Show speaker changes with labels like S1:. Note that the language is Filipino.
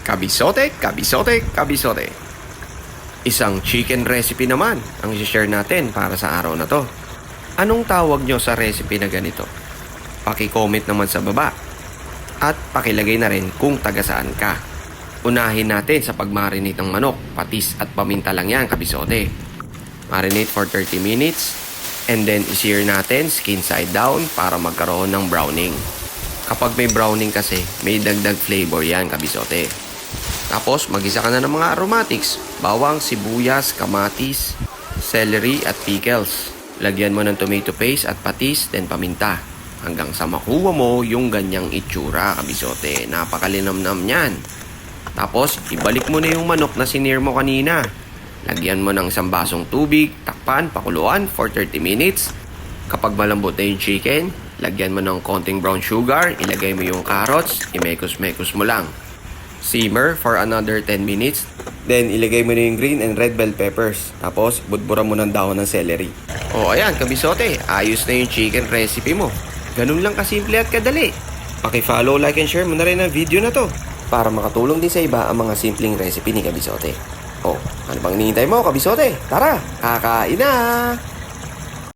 S1: Kabisote, kabisote, kabisote. Isang chicken recipe naman ang i-share natin para sa araw na to. Anong tawag nyo sa recipe na ganito? Paki-comment naman sa baba. At pakilagay na rin kung taga saan ka. Unahin natin sa pagmarinate ng manok. Patis at paminta lang yan, kabisote. Marinate for 30 minutes. And then i-sear natin skin side down para magkaroon ng browning. Kapag may browning kasi, may dagdag flavor yan, kabisote. Tapos, mag-isa ka na ng mga aromatics. Bawang, sibuyas, kamatis, celery at pickles. Lagyan mo ng tomato paste at patis, then paminta. Hanggang sa makuha mo yung ganyang itsura, kabisote. Napakalinamnam yan. Tapos, ibalik mo na yung manok na sinir mo kanina. Lagyan mo ng isang basong tubig, takpan, pakuluan for 30 minutes. Kapag malambot na yung chicken, lagyan mo ng konting brown sugar, ilagay mo yung carrots, imekos-mekos mo lang. Simmer for another 10 minutes. Then, ilagay mo na yung green and red bell peppers. Tapos, budburan mo ng dahon ng celery. O, ayan, kabisote. Ayos na yung chicken recipe mo. Ganun lang kasimple at kadali. Paki-follow, like, and share mo na rin ang video na to para makatulong din sa iba ang mga simpleng recipe ni Kabisote. O, ano bang hinihintay mo, kabisote? Tara, kakain na!